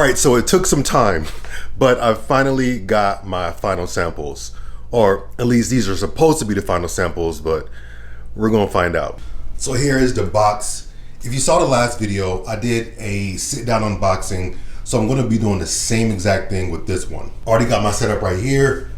right, so it took some time, but I finally got my final samples. Or at least these are supposed to be the final samples, but we're gonna find out. So here is the box. If you saw the last video, I did a sit down unboxing. So I'm gonna be doing the same exact thing with this one. Already got my setup right here.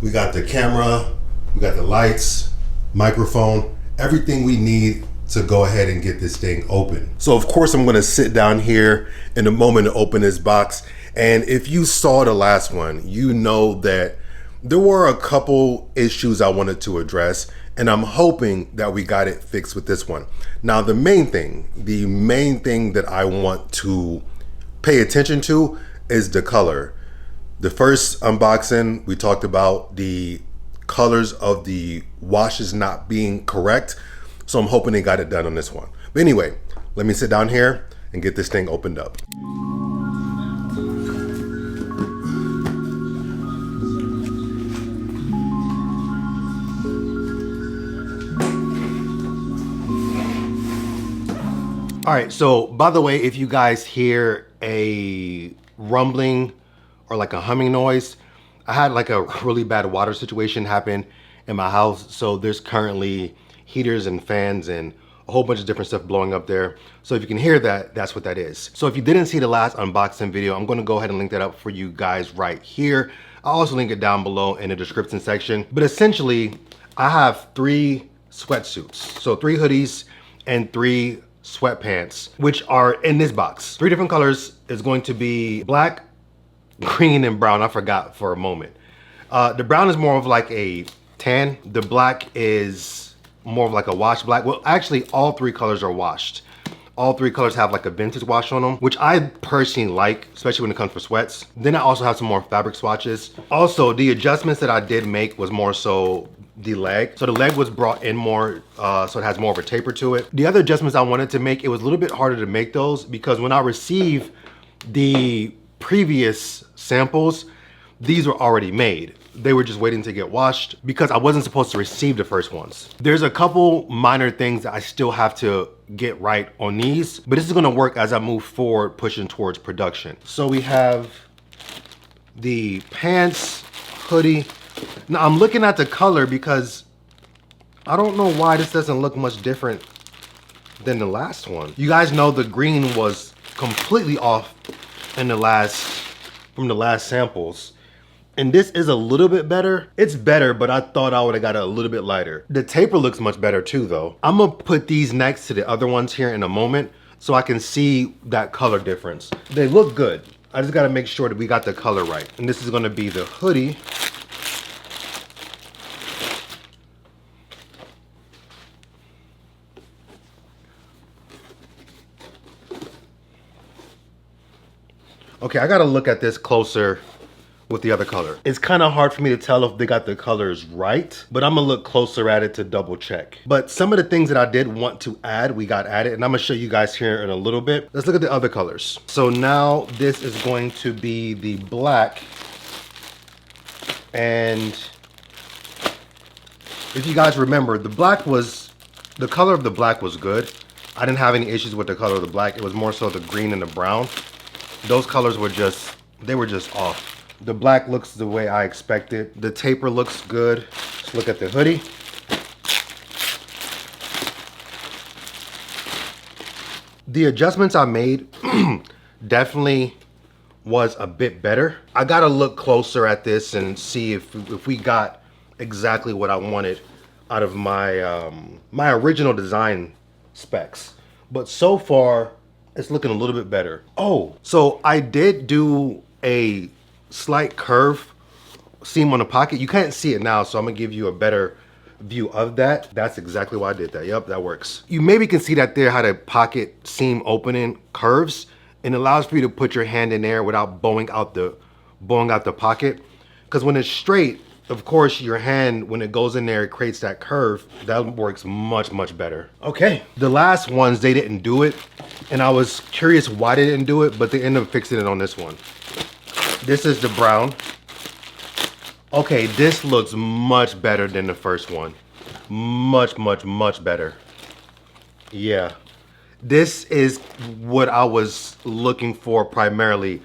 We got the camera, we got the lights, microphone, everything we need to go ahead and get this thing open. So of course I'm gonna sit down here in a moment to open this box. And if you saw the last one, you know that there were a couple issues I wanted to address, and I'm hoping that we got it fixed with this one. Now the main thing that I want to pay attention to is the color. The first unboxing, we talked about the colors of the washes not being correct. So I'm hoping they got it done on this one. But anyway, let me sit down here and get this thing opened up. All right, so by the way, if you guys hear a rumbling or like a humming noise, I had like a really bad water situation happen in my house. So there's currently heaters and fans and a whole bunch of different stuff blowing up there. So if you can hear that, that's what that is. So if you didn't see the last unboxing video, I'm gonna go ahead and link that up for you guys right here. I'll also link it down below in the description section. But essentially, I have 3 sweatsuits. So 3 hoodies and 3 sweatpants, which are in this box. 3 different colors. Is going to be black, green, and brown. I forgot for a moment. The brown is more of like a tan. The black is more of like a wash black. Well, actually all 3 colors are washed. All 3 colors have like a vintage wash on them, which I personally like, especially when it comes for sweats. Then I also have some more fabric swatches. Also, the adjustments that I did make was more so the leg. So the leg was brought in more, so it has more of a taper to it. The other adjustments I wanted to make, it was a little bit harder to make those because when I received the previous samples, these were already made. They were just waiting to get washed because I wasn't supposed to receive the first ones. There's a couple minor things that I still have to get right on these, but this is gonna work as I move forward, pushing towards production. So we have the pants, hoodie. Now I'm looking at the color because I don't know why this doesn't look much different than the last one. You guys know the green was completely off in from the last samples. And this is a little bit better. It's better, but I thought I would have got it a little bit lighter. The taper looks much better too though. I'm gonna put these next to the other ones here in a moment so I can see that color difference. They look good. I just gotta make sure that we got the color right. And this is gonna be the hoodie. Okay, I gotta look at this closer with the other color. It's kind of hard for me to tell if they got the colors right, but I'm gonna look closer at it to double check. But some of the things that I did want to add, we got added, and I'm gonna show you guys here in a little bit. Let's look at the other colors. So now this is going to be the black. And if you guys remember, the color of the black was good. I didn't have any issues with the color of the black. It was more so the green and the brown. Those colors were just, they were just off. The black looks the way I expected. The taper looks good. Let's look at the hoodie. The adjustments I made definitely was a bit better. I gotta look closer at this and see if we got exactly what I wanted out of my my original design specs. But so far, it's looking a little bit better. Oh, so I did do a slight curve seam on the pocket. You can't see it now, so I'm gonna give you a better view of that. That's exactly why I did that. Yep, that works. You maybe can see that there how the pocket seam opening curves and allows for you to put your hand in there without bowing out the pocket. Because when it's straight, of course, your hand, when it goes in there, it creates that curve. That works much, much better. Okay, the last ones, they didn't do it. And I was curious why they didn't do it, but they ended up fixing it on this one. This is the brown. Okay, this looks much better than the first one. Much, much, much better. Yeah, this is what I was looking for primarily.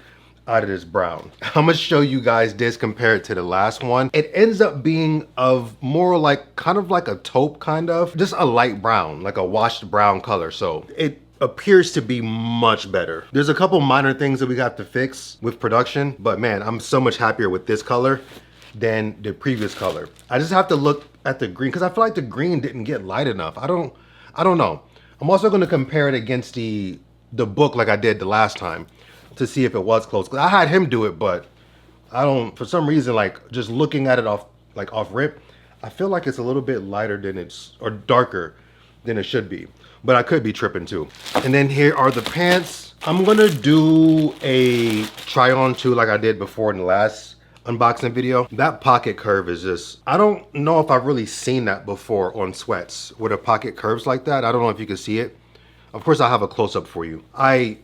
out of this brown. I'm gonna show you guys this compared to the last one. It ends up being of more like, kind of like a taupe kind of, just a light brown, like a washed brown color. So it appears to be much better. There's a couple minor things that we got to fix with production, but man, I'm so much happier with this color than the previous color. I just have to look at the green because I feel like the green didn't get light enough. I don't know. I'm also gonna compare it against the book like I did the last time to see if it was close. Cause I had him do it, but I don't, for some reason, like just looking at it off rip, I feel like it's a little bit lighter than or darker than it should be. But I could be tripping too. And then here are the pants. I'm gonna do a try on too like I did before in the last unboxing video. That pocket curve is just, I don't know if I've really seen that before on sweats with a pocket curves like that. I don't know if you can see it. Of course, I'll have a close up for you. I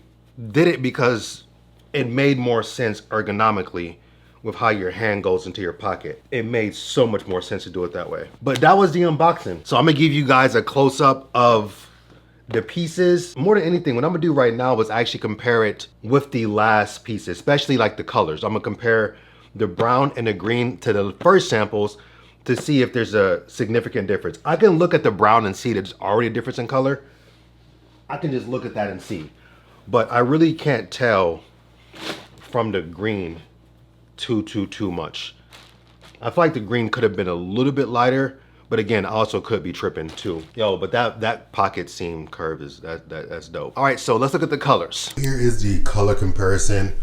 did it because it made more sense ergonomically with how your hand goes into your pocket. It made so much more sense to do it that way. But that was the unboxing. So I'm gonna give you guys a close up of the pieces. More than anything, what I'm gonna do right now is actually compare it with the last pieces, especially like the colors. I'm gonna compare the brown and the green to the first samples to see if there's a significant difference. I can look at the brown and see there's already a difference in color. I can just look at that and see. But I really can't tell from the green too much. I feel like the green could have been a little bit lighter, but again, I also could be tripping too. Yo, but that pocket seam curve is that's dope. All right, so let's look at the colors. Here is the color comparison.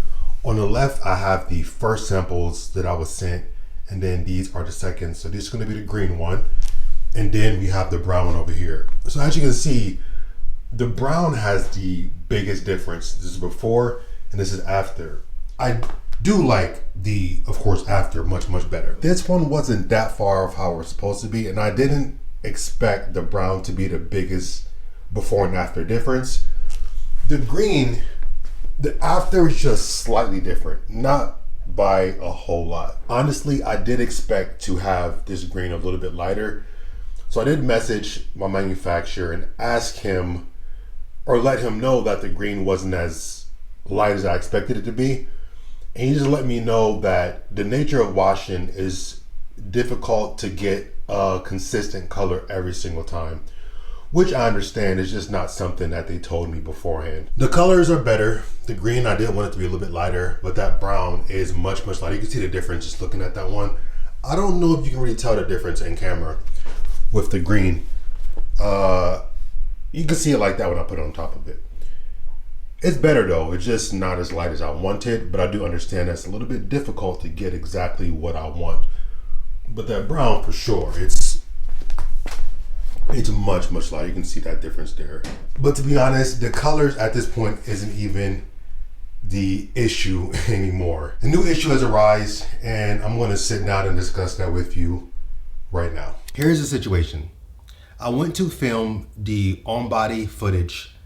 On the left, I have the first samples that I was sent, and then these are the second. So this is gonna be the green one. And then we have the brown one over here. So as you can see, the brown has the biggest difference. This is before and this is after. I do like the, of course, after much better. This one wasn't that far off how it was supposed to be, and I didn't expect the brown to be the biggest before and after difference. The green, the after is just slightly different, not by a whole lot. Honestly, I did expect to have this green a little bit lighter. So I did message my manufacturer and ask him, or let him know that the green wasn't as light as I expected it to be. And he just let me know that the nature of washing is difficult to get a consistent color every single time, which I understand is just not something that they told me beforehand. The colors are better. The green, I did want it to be a little bit lighter, but that brown is much lighter. You can see the difference just looking at that one. I don't know if you can really tell the difference in camera with the green. You can see it like that when I put it on top of it. It's better though, it's just not as light as I wanted, but I do understand that's a little bit difficult to get exactly what I want. But that brown for sure, it's much lighter. You can see that difference there. But to be honest, the colors at this point isn't even the issue anymore. A new issue has arisen, and I'm gonna sit down and discuss that with you right now. Here's the situation. I went to film the on-body footage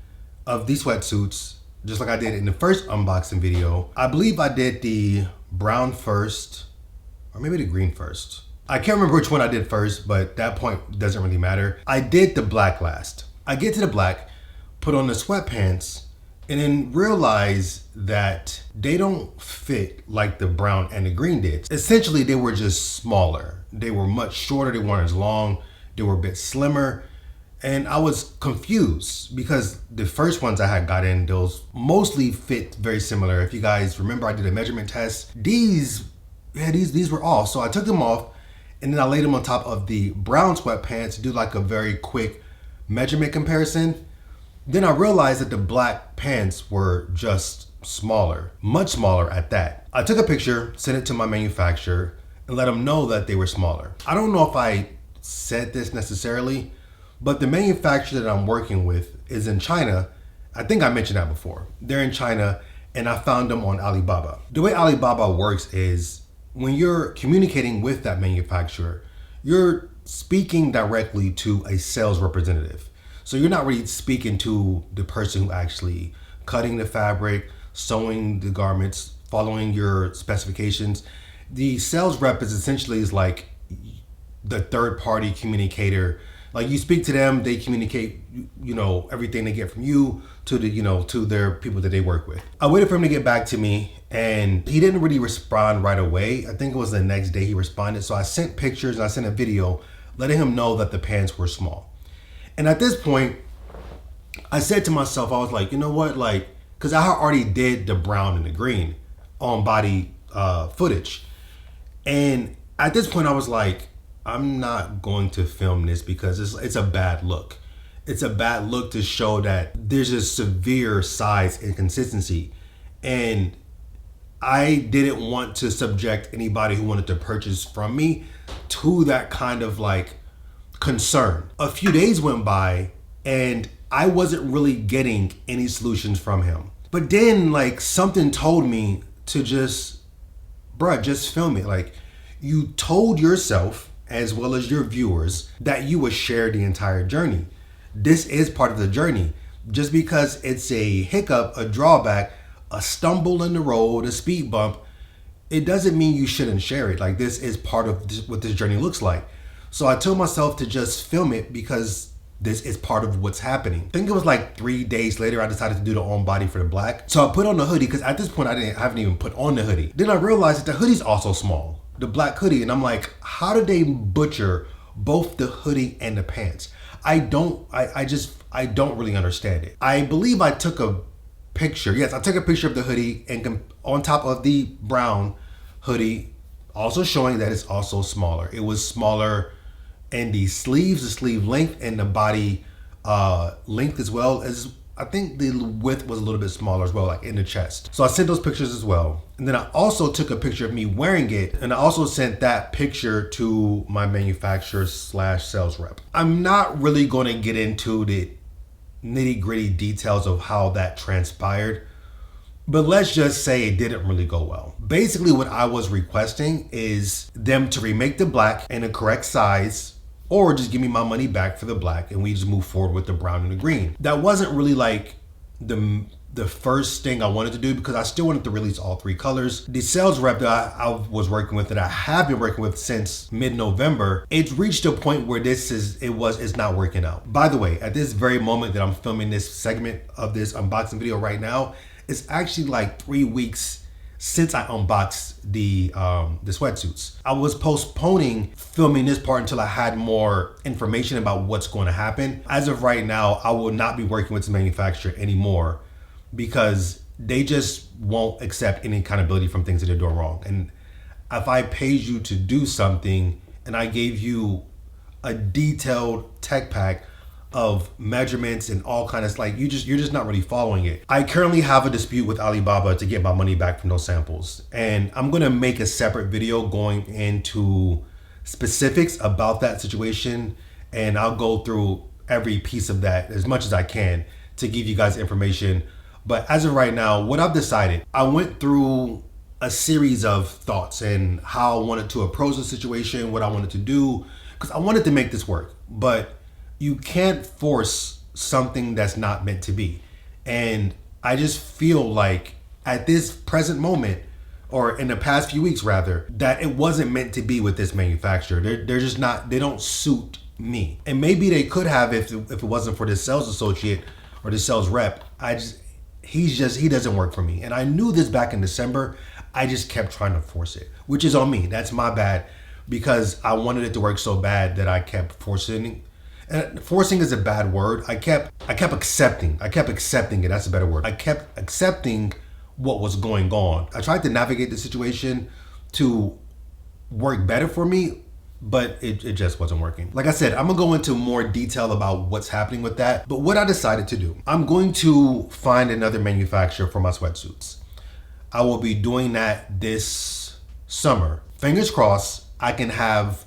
of these sweatsuits, just like I did in the first unboxing video. I believe I did the brown first, or maybe the green first. I can't remember which one I did first, but that point doesn't really matter. I did the black last. I get to the black, put on the sweatpants, and then realize that they don't fit like the brown and the green did. Essentially, they were just smaller. They were much shorter, they weren't as long, they were a bit slimmer. And I was confused because the first ones I had got in, those mostly fit very similar. If you guys remember, I did a measurement test. These were off. So I took them off and then I laid them on top of the brown sweatpants to do like a very quick measurement comparison. Then I realized that the black pants were just smaller, much smaller at that. I took a picture, sent it to my manufacturer and let them know that they were smaller. I don't know if I said this necessarily, but the manufacturer that I'm working with is in China. I think I mentioned that before. They're in China and I found them on Alibaba. The way Alibaba works is when you're communicating with that manufacturer, you're speaking directly to a sales representative. So you're not really speaking to the person who actually cutting the fabric, sewing the garments, following your specifications. The sales rep is essentially like the third party communicator Like you speak to them, they communicate, everything they get from you to to their people that they work with. I waited for him to get back to me, and he didn't really respond right away. I think it was the next day he responded. So I sent pictures and I sent a video letting him know that the pants were small. And at this point, I said to myself, I was like, you know what, like, because I already did the brown and the green on body footage. And at this point, I was like, I'm not going to film this because it's a bad look. It's a bad look to show that there's a severe size inconsistency. And I didn't want to subject anybody who wanted to purchase from me to that kind of like concern. A few days went by and I wasn't really getting any solutions from him. But then like something told me to just film it. Like, you told yourself as well as your viewers that you would share the entire journey. This is part of the journey. Just because it's a hiccup, a drawback, a stumble in the road, a speed bump, it doesn't mean you shouldn't share it. Like, this is part of what this journey looks like. So I told myself to just film it because this is part of what's happening. I think it was like 3 days later, I decided to do the on body for the black. So I put on the hoodie because at this point I haven't even put on the hoodie. Then I realized that the hoodie's also small, the black hoodie. And I'm like, how did they butcher both the hoodie and the pants? I don't really understand it. I believe I took a picture. Yes, I took a picture of the hoodie and on top of the brown hoodie, also showing that it's also smaller. It was smaller in the sleeves, the sleeve length, and the body length as well. As I think the width was a little bit smaller as well, like in the chest. So I sent those pictures as well. And then I also took a picture of me wearing it, and I also sent that picture to my manufacturer / sales rep. I'm not really going to get into the nitty gritty details of how that transpired, but let's just say it didn't really go well. Basically, what I was requesting is them to remake the black in a correct size, or just give me my money back for the black and we just move forward with the brown and the green. That wasn't really like the first thing I wanted to do because I still wanted to release all 3 colors. The sales rep that I was working with, that I have been working with since mid-November, it's reached a point where it's not working out. By the way, at this very moment that I'm filming this segment of this unboxing video right now, it's actually like 3 weeks since I unboxed the sweatsuits. I was postponing filming this part until I had more information about what's going to happen. As of right now, I will not be working with this manufacturer anymore because they just won't accept any accountability from things that they're doing wrong. And if I paid you to do something and I gave you a detailed tech pack of measurements and all kind of like, you're just not really following it. I currently have a dispute with Alibaba to get my money back from those samples. And I'm gonna make a separate video going into specifics about that situation. And I'll go through every piece of that as much as I can to give you guys information. But as of right now, what I've decided, I went through a series of thoughts and how I wanted to approach the situation, what I wanted to do, because I wanted to make this work. But you can't force something that's not meant to be. And I just feel like at this present moment, or in the past few weeks rather, that it wasn't meant to be with this manufacturer. They're just not, they don't suit me. And maybe they could have if it wasn't for this sales associate or this sales rep. He doesn't work for me. And I knew this back in December. I just kept trying to force it, which is on me. That's my bad, because I wanted it to work so bad that I kept forcing. And forcing is a bad word. I kept accepting it. That's a better word. I kept accepting what was going on. I tried to navigate the situation to work better for me, but it just wasn't working. Like I said, I'm gonna go into more detail about what's happening with that. But what I decided to do, I'm going to find another manufacturer for my sweatsuits. I will be doing that this summer. Fingers crossed, I can have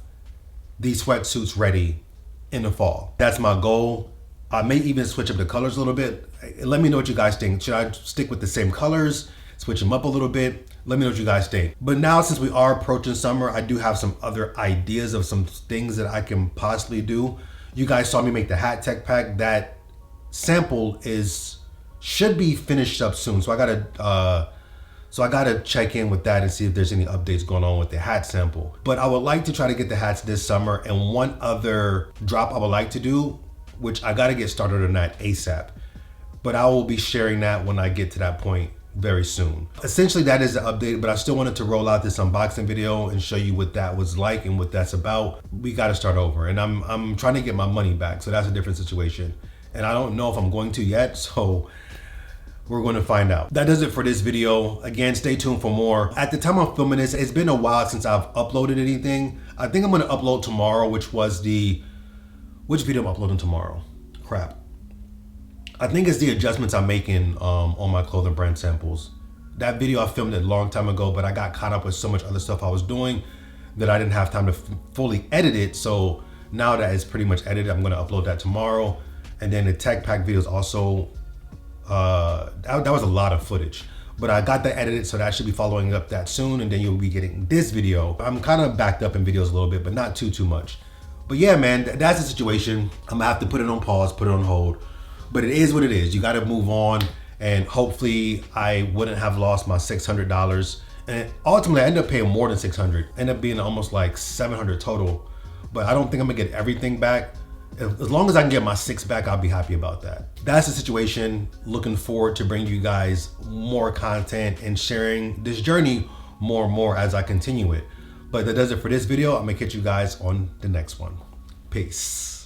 these sweatsuits ready in the fall. That's my goal. I may even switch up the colors a little bit. Let me know what you guys think. Should I stick with the same colors, switch them up a little bit? Let me know what you guys think. But now, since we are approaching summer, I do have some other ideas of some things that I can possibly do. You guys saw me make the hat tech pack. That sample should be finished up soon. So I gotta So I gotta check in with that and see if there's any updates going on with the hat sample. But I would like to try to get the hats this summer. And one other drop I would like to do, which I gotta get started on that ASAP. But I will be sharing that when I get to that point very soon. Essentially that is the update, but I still wanted to roll out this unboxing video and show you what that was like and what that's about. We gotta start over, and I'm trying to get my money back, so that's a different situation. And I don't know if I'm going to yet, so we're going to find out. That does it for this video. Again, stay tuned for more. At the time I'm filming this, it's been a while since I've uploaded anything. I think I'm gonna upload tomorrow, which video I'm uploading tomorrow? Crap. I think it's the adjustments I'm making on my clothing brand samples. That video I filmed it a long time ago, but I got caught up with so much other stuff I was doing that I didn't have time to fully edit it. So now that it's pretty much edited, I'm gonna upload that tomorrow. And then the tech pack videos also, that was a lot of footage, but I got that edited, so that should be following up that soon. And then you'll be getting this video. I'm kind of backed up in videos a little bit, but not too much. But yeah, man, that's the situation. I'm gonna have to put it on pause, put it on hold. But it is what it is. You got to move on, and hopefully I wouldn't have lost my $600. And ultimately, I ended up paying more than $600. Ended up being almost like $700 total. But I don't think I'm gonna get everything back. As long as I can get my $600 back, I'll be happy about that. That's the situation. Looking forward to bringing you guys more content and sharing this journey more and more as I continue it. But that does it for this video. I'm gonna catch you guys on the next one. Peace.